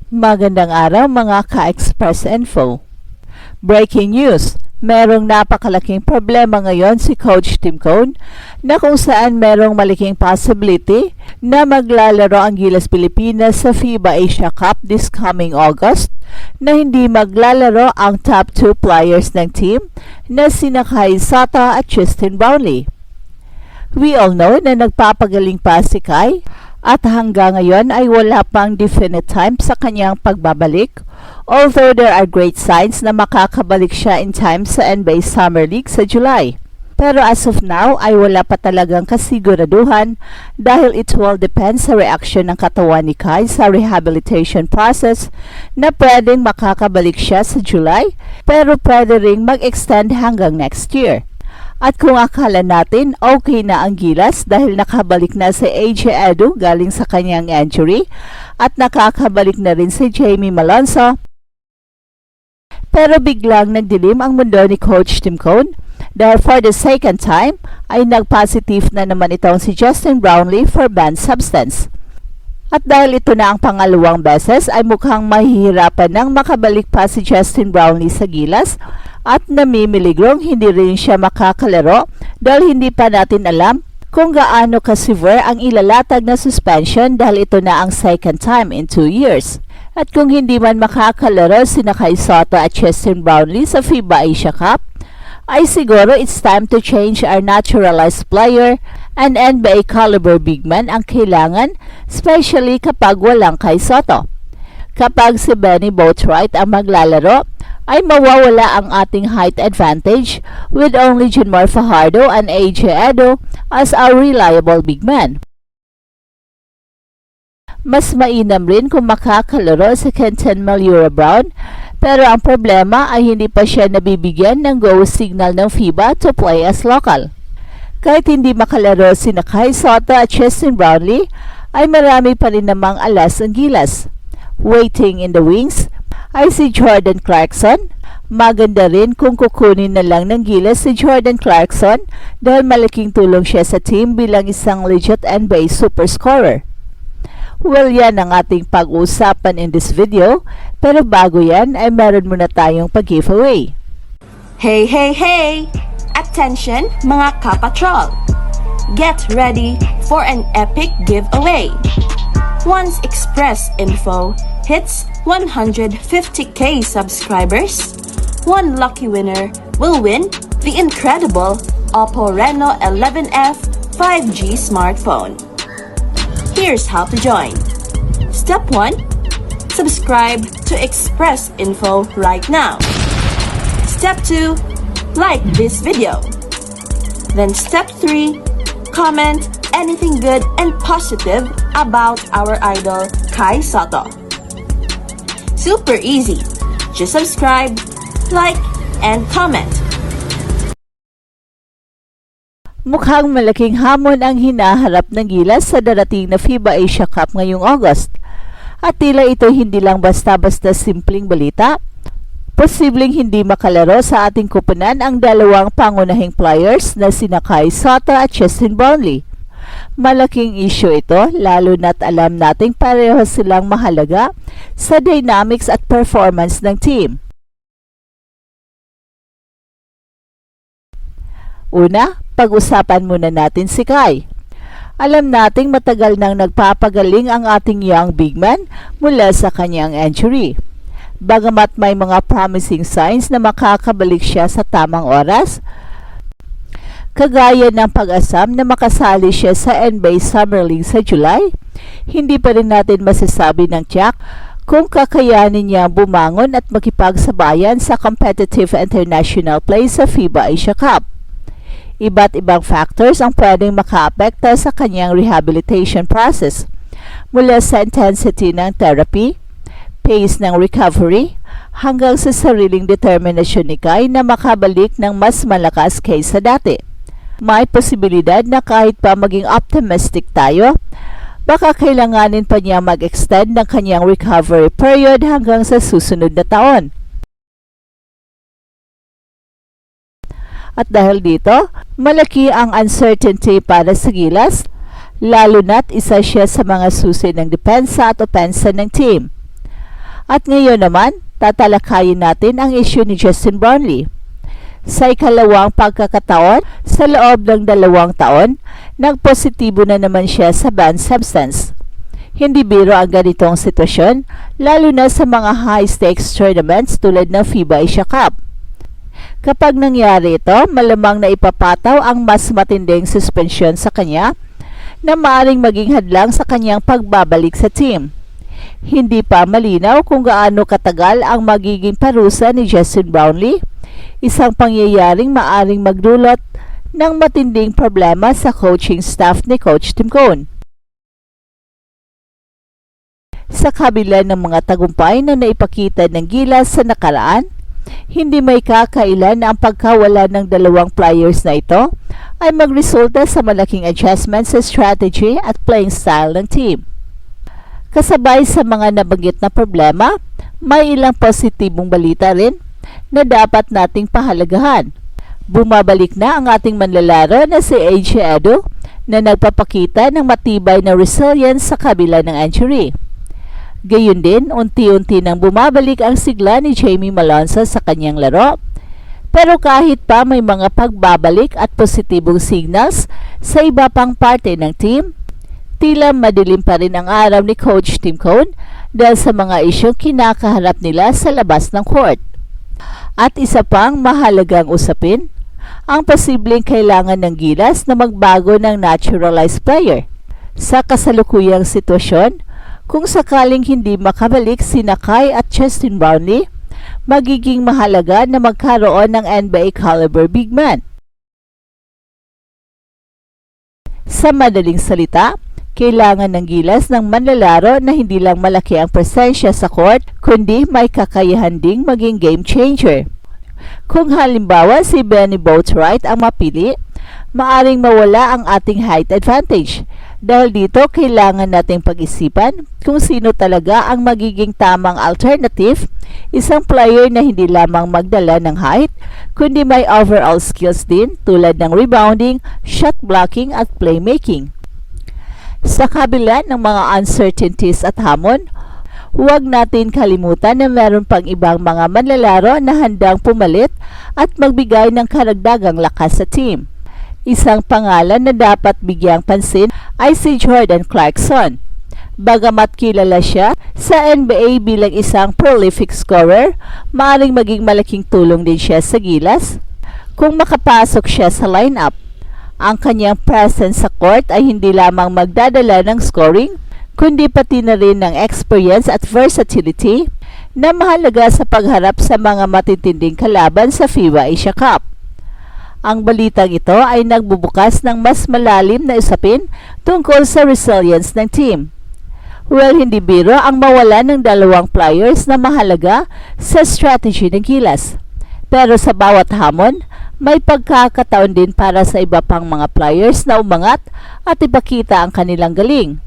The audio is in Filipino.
Magandang araw mga ka-Express Info. Breaking news, merong napakalaking problema ngayon si Coach Tim Cone na kung saan merong malaking possibility na maglalaro ang Gilas Pilipinas sa FIBA Asia Cup this coming August na hindi maglalaro ang top 2 players ng team na sina Kai Sotto at Justin Brownlee. We all know na nagpapagaling pa si Kai at hanggang ngayon ay wala pang definite time sa kanyang pagbabalik, although there are great signs na makakabalik siya in time sa NBA Summer League sa July. Pero as of now ay wala pa talagang kasiguraduhan dahil it will depend sa reaction ng katawan ni Kai sa rehabilitation process na pwedeng makakabalik siya sa July pero pwede ring mag-extend hanggang next year. At kung akala natin okay na ang Gilas dahil nakabalik na si AJ Edu galing sa kanyang injury at nakakabalik na rin si Jamie Malonzo, pero biglang nagdilim ang mundo ni Coach Tim Cone dahil for the second time ay nag-positive na naman itong si Justin Brownlee for banned substance. At dahil ito na ang pangalawang beses ay mukhang mahihirapan nang makabalik pa si Justin Brownlee sa Gilas at namimiligrong hindi rin siya makakalaro dahil hindi pa natin alam kung gaano ka-severe ang ilalatag na suspension dahil ito na ang second time in 2 years. At kung hindi man makakalaro sina Kai Sotto at Justin Brownlee sa FIBA Asia Cup, ay siguro it's time to change our naturalized player and NBA caliber big man ang kailangan, especially kapag walang Kai Sotto. Kapag si Benny Boatwright ang maglalaro, ay mawawala ang ating height advantage with only Junmar Fajardo and AJ Edu as our reliable big man. Mas mainam rin kung makakalaro si Kenton Malura-Brown pero ang problema ay hindi pa siya nabibigyan ng go signal ng FIBA to play as local. Kahit hindi makalaro si Kai Sotto at Justin Brownlee ay marami pa rin namang alas ang Gilas. Waiting in the wings ay si Jordan Clarkson. Maganda rin kung kukunin na lang ng Gilas si Jordan Clarkson dahil malaking tulong siya sa team bilang isang legit NBA super scorer. Well, yan ang ating pag-uusapan in this video, pero bago yan ay meron muna tayong pag-giveaway. Hey, hey, hey! Attention mga kapatrol! Get ready for an epic giveaway! Once Express Info hits 150k subscribers, one lucky winner will win the incredible Oppo Reno 11F 5G smartphone. Here's how to join. Step 1. Subscribe to Express Info right now. Step 2. Like this video. Then step 3. Comment anything good and positive about our idol Kai Sotto. Super easy. Just subscribe, like, and comment. Mukhang malaking hamon ang hinaharap ng Gilas sa darating na FIBA Asia Cup ngayong August. At tila ito hindi lang basta-basta simpleng balita. Posibleng hindi makalaro sa ating kupunan ang dalawang pangunahing players na sina Kai Sotto at Justin Brownlee. Malaking issue ito lalo na't alam nating pareho silang mahalaga sa dynamics at performance ng team. Una, pag-usapan muna natin si Kai. Alam nating matagal nang nagpapagaling ang ating young big man mula sa kanyang injury. Bagamat may mga promising signs na makakabalik siya sa tamang oras, kagaya ng pag-asam na makasali siya sa NBA Summer League sa July, hindi pa rin natin masasabi ng tiyak kung kakayanin niya bumangon at makipagsabayan sa competitive international play sa FIBA Asia Cup. Iba't ibang factors ang pwedeng makaapekto sa kanyang rehabilitation process, mula sa intensity ng therapy, pace ng recovery, hanggang sa sariling determinasyon ni Kai na makabalik ng mas malakas kaysa dati. May posibilidad na kahit pa maging optimistic tayo, baka kailanganin pa niya mag-extend ng kanyang recovery period hanggang sa susunod na taon. At dahil dito, malaki ang uncertainty para sa Gilas, lalo na't isa siya sa mga susi ng depensa at opensa ng team. At ngayon naman, tatalakayin natin ang issue ni Justin Brownlee. Sa ikalawang pagkakataon, sa loob ng 2 taon, nagpositibo na naman siya sa banned substance. Hindi biro ang ganitong sitwasyon, lalo na sa mga high-stakes tournaments tulad ng FIBA Asia Cup. Kapag nangyari ito, malamang na ipapataw ang mas matinding suspensyon sa kanya na maaaring maging hadlang sa kanyang pagbabalik sa team. Hindi pa malinaw kung gaano katagal ang magiging parusa ni Justin Brownlee, isang pangyayaring maaaring magdulot ng matinding problema sa coaching staff ni Coach Tim Cone. Sa kabila ng mga tagumpay na naipakita ng Gilas sa nakaraan, hindi may kakailan na ang pagkawala ng 2 players na ito ay magresulta sa malaking adjustment sa strategy at playing style ng team. Kasabay sa mga nabanggit na problema, may ilang positibong balita rin na dapat nating pahalagahan. Bumabalik na ang ating manlalaro na si AJ Edo na nagpapakita ng matibay na resilience sa kabila ng injury. Gayun din, unti-unti nang bumabalik ang sigla ni Jamie Malonzo sa kanyang laro. Pero kahit pa may mga pagbabalik at positibong signals sa iba pang parte ng team, tila madilim pa rin ang araw ni Coach Tim Cone dahil sa mga isyong kinakaharap nila sa labas ng court. At isa pang mahalagang usapin, ang posibleng kailangan ng Gilas na magbago ng naturalized player. Sa kasalukuyang sitwasyon, kung sakaling hindi makabalik sina Kai at Justin Brownlee, magiging mahalaga na magkaroon ng NBA caliber big man. Sa madaling salita, kailangan ng Gilas ng manlalaro na hindi lang malaki ang presensya sa court, kundi may kakayahan ding maging game changer. Kung halimbawa si Benny Boatwright ang mapili, maaring mawala ang ating height advantage. Dahil dito, kailangan nating pag-isipan kung sino talaga ang magiging tamang alternative, isang player na hindi lamang magdala ng height, kundi may overall skills din tulad ng rebounding, shot blocking at playmaking. Sa kabila ng mga uncertainties at hamon, huwag natin kalimutan na meron pang ibang mga manlalaro na handang pumalit at magbigay ng karagdagang lakas sa team. Isang pangalan na dapat bigyang pansin ay si Jordan Clarkson. Bagamat kilala siya sa NBA bilang isang prolific scorer, maaaring maging malaking tulong din siya sa Gilas kung makapasok siya sa lineup. Ang kanyang presence sa court ay hindi lamang magdadala ng scoring, kundi pati na rin ng experience at versatility na mahalaga sa pagharap sa mga matitinding kalaban sa FIBA Asia Cup. Ang balitang ito ay nagbubukas ng mas malalim na usapin tungkol sa resilience ng team. Well, hindi biro ang mawala ng 2 players na mahalaga sa strategy ng Gilas. Pero sa bawat hamon, may pagkakataon din para sa iba pang mga players na umangat at ipakita ang kanilang galing.